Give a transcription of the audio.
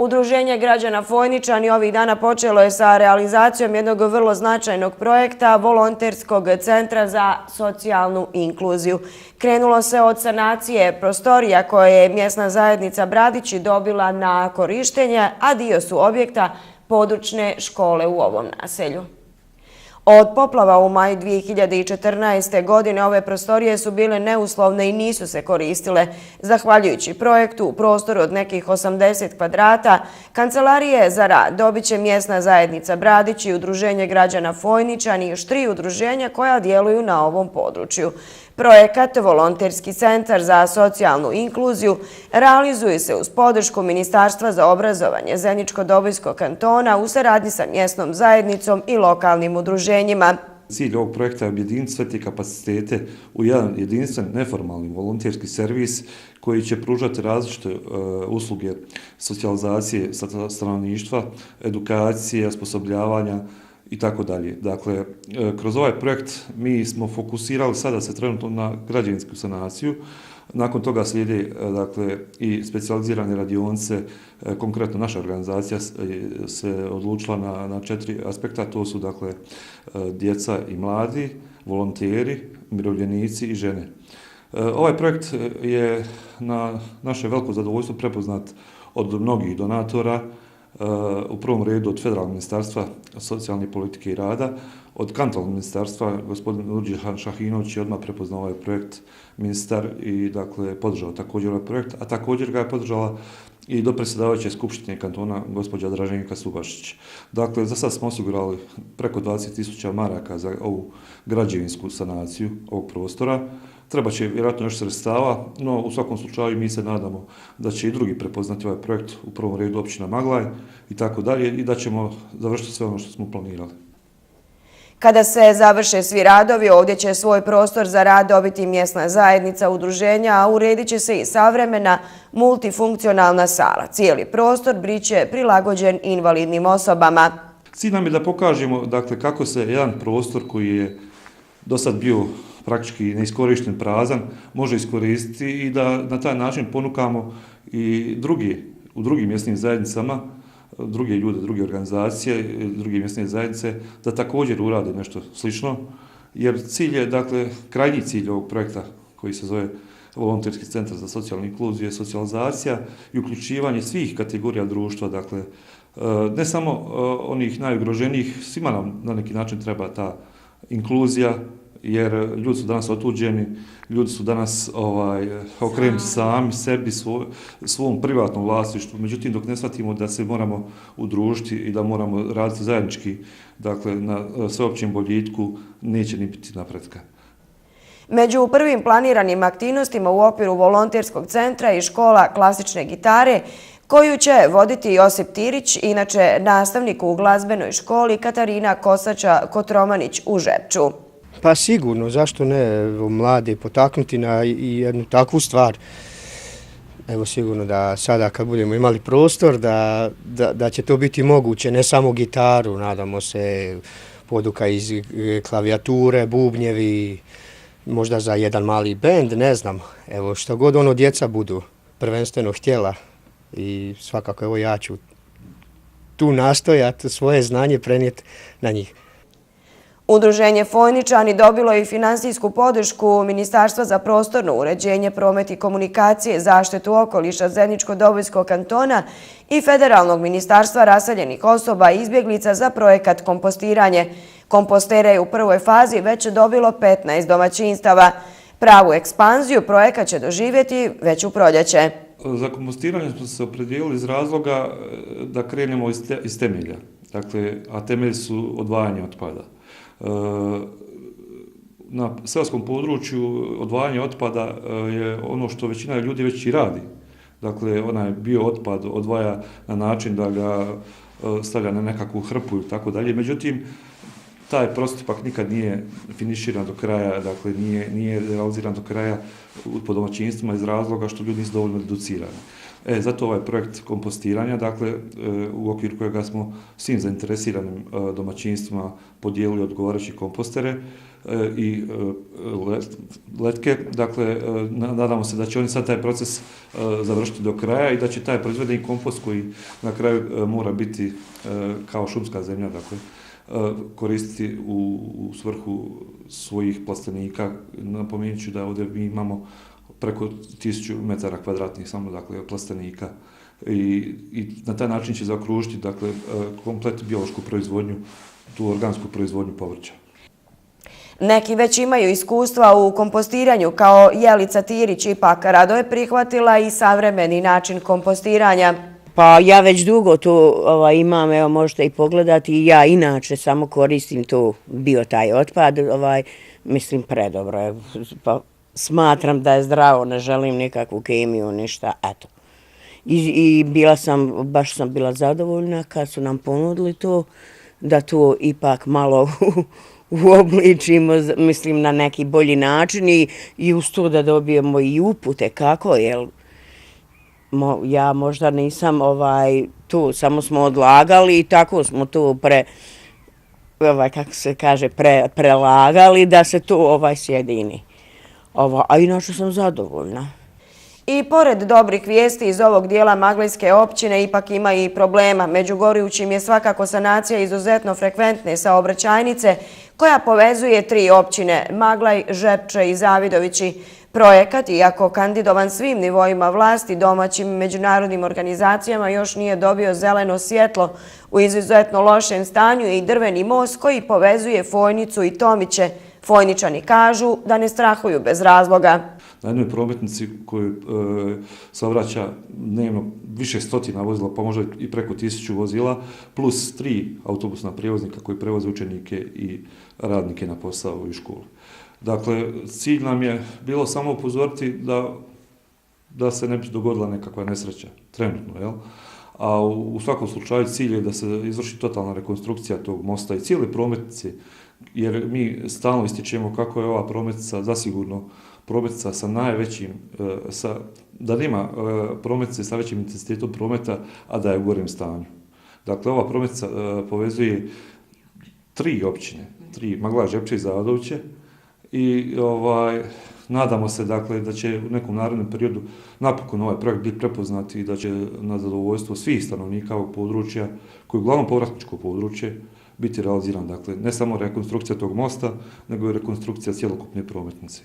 Udruženje građana Fojničani ovih dana počelo je sa realizacijom jednog vrlo značajnog projekta Volonterskog centra za socijalnu inkluziju. Krenulo se od sanacije prostorija koje je mjesna zajednica Bradići dobila na korištenje, a dio su objekta područne škole u ovom naselju. Od poplava u maju 2014. godine ove prostorije su bile neuslovne i nisu se koristile. Zahvaljujući projektu u prostoru od nekih 80 kvadrata, kancelarije za rad dobit će mjesna zajednica Bradić i Udruženje građana Fojničani i još 3 udruženja koja djeluju na ovom području. Projekat Volonterski centar za socijalnu inkluziju realizuje se uz podršku Ministarstva za obrazovanje Zeničko-Dobojskog kantona u saradnji sa mjesnom zajednicom i lokalnim udruženjima. Cilj ovog projekta je objediniti sve te kapacitete u jedan jedinstven neformalni volonterski servis koji će pružati različite usluge socijalizacije stanovništva, edukacije, osposobljavanja i tako dalje. Dakle, kroz ovaj projekt mi smo fokusirali sada se trenutno na građevinsku sanaciju. Nakon toga slijede i specijalizirane radionice. Konkretno naša organizacija se odlučila na 4 aspekta. To su djeca i mladi, volonteri, umirovljenici i žene. Ovaj projekt je na naše veliko zadovoljstvo prepoznat od mnogih donatora, u prvom redu od Federalnog ministarstva socijalne politike i rada, od kantonalnog ministarstva. Gospodin Urđihan Šahinović je odmah prepoznao ovaj projekt ministar i podržao također ovaj projekt, a također ga je podržala i dopredsjedavajuće skupštine kantona gospođa Draženka Subašić. Dakle, za sad smo osigurali preko 20.000 maraka za ovu građevinsku sanaciju ovog prostora. Treba će vjerojatno još sredstava, no u svakom slučaju mi se nadamo da će i drugi prepoznati ovaj projekt, u prvom redu općina Maglaj i tako dalje, i da ćemo završiti sve ono što smo planirali. Kada se završe svi radovi, ovdje će svoj prostor za rad dobiti mjesna zajednica udruženja, a uredit će se i savremena multifunkcionalna sala. Cijeli prostor biće prilagođen invalidnim osobama. Cilj nam je da pokažemo kako se jedan prostor koji je do sad bio praktički neiskorišten, prazan, može iskoristiti i da na taj način ponukamo i u drugim mjesnim zajednicama, druge ljude, druge organizacije, druge mjesne zajednice, da također urade nešto slično, jer cilj je, krajnji cilj ovog projekta koji se zove Volonterski centar za socijalnu inkluziju je socijalizacija i uključivanje svih kategorija društva, ne samo onih najugroženijih, svima nam na neki način treba ta inkluzija, jer ljudi su danas otuđeni, ljudi su danas okrenuti sami sebi, svom privatnom vlasništvu. Međutim, dok ne shvatimo da se moramo udružiti i da moramo raditi zajednički, na sveopćem boljitku, neće ni biti napretka. Među prvim planiranim aktivnostima u okviru volonterskog centra i škola klasične gitare, koju će voditi Josip Tirić, inače nastavnik u glazbenoj školi Katarina Kosača-Kotromanić u Žepču. Pa sigurno, zašto ne, mlade potaknuti na jednu takvu stvar. Evo sigurno da sada kad budemo imali prostor da će to biti moguće, ne samo gitaru, nadamo se poduka iz klavijature, bubnjevi, možda za jedan mali bend, ne znam. Evo što god djeca budu prvenstveno htjela i svakako evo ja ću tu nastojati svoje znanje prenijeti na njih. Udruženje Fojničani dobilo je i finansijsku podršku Ministarstva za prostorno uređenje, promet i komunikacije, zaštitu okoliša Zeničko-Dobojskog kantona i Federalnog ministarstva raseljenih osoba i izbjeglica za projekat kompostiranje. Kompostere je u prvoj fazi već dobilo 15 domaćinstava. Pravu ekspanziju projekat će doživjeti već u proljeće. Za kompostiranje smo se opredijelili iz razloga da krenemo iz temelja, a temelj su odvajanje otpada. Na seoskom području odvajanje otpada je ono što većina ljudi već i radi. Dakle, onaj bio otpad odvaja na način da ga stavlja na nekakvu hrpu i tako dalje. Međutim, taj postupak nikad nije finiširan do kraja, nije realiziran do kraja po domaćinstvima iz razloga što ljudi nisu dovoljno educirani. Zato ovaj projekt kompostiranja, u okviru kojega smo svim zainteresiranim domaćinstvima podijelili odgovarajuće kompostere, i letke. Dakle, nadamo se da će oni sad taj proces završiti do kraja i da će taj proizvedeni kompost koji na kraju mora biti kao šumska zemlja, dakle, koristiti u svrhu svojih plastenika. Napomenut ću da ovdje mi imamo preko 1000 metara kvadratnih samo, dakle, plastenika i na taj način će zaokružiti, dakle, komplet biološku proizvodnju, tu organsku proizvodnju povrća. Neki već imaju iskustva u kompostiranju, kao Jelica Tirić, ipak rado je prihvatila i savremeni način kompostiranja. Pa ja već dugo to imam, evo možete i pogledati, i ja inače samo koristim to bio taj otpad, mislim predobro je, pa smatram da je zdravo, ne želim nikakvu kemiju, ništa, eto. I baš sam bila zadovoljna kad su nam ponudili to, da to ipak malo uobličimo, mislim, na neki bolji način i uz to da dobijemo i upute kako, jer ja možda nisam tu, samo smo odlagali i tako smo to kako se kaže, prelagali da se to sjedini. A inače sam zadovoljna. I pored dobrih vijesti iz ovog dijela Maglinske općine ipak ima i problema. Među gorujućim je svakako sanacija izuzetno frekventne saobraćajnice koja povezuje 3 općine Maglaj, Žepče i Zavidovići. Projekat, iako kandidovan svim nivoima vlasti, domaćim i međunarodnim organizacijama, još nije dobio zeleno svjetlo. U izuzetno lošem stanju je i drveni most koji povezuje Fojnicu i Tomiće. Fojničani kažu da ne strahuju bez razloga. Na jednoj prometnici koju saobraća dnevno više stotina vozila, pa možda i preko 1000 vozila, plus 3 autobusna prijevoznika koji prevoze učenike i radnike na posao i školu. Dakle, cilj nam je bilo samo upozoriti da se ne bi dogodila nekakva nesreća, trenutno, jel? A u svakom slučaju cilj je da se izvrši totalna rekonstrukcija tog mosta i cijele prometnice, jer mi stalno ističemo kako je ova prometnica zasigurno prometnica sa najvećim, da nema prometnice sa većim intenzitetom prometa, a da je u gorem stanju. Dakle, ova prometnica povezuje 3 općine, 3 Maglaj, Žepče i Zavidoviće, i nadamo se, dakle, da će u nekom narednom periodu napokon ovaj projekt biti prepoznat i da će na zadovoljstvo svih stanovnika ovog područja, koji je uglavnom povratničko područje, biti realiziran. Dakle, ne samo rekonstrukcija tog mosta, nego i rekonstrukcija cjelokupne prometnice.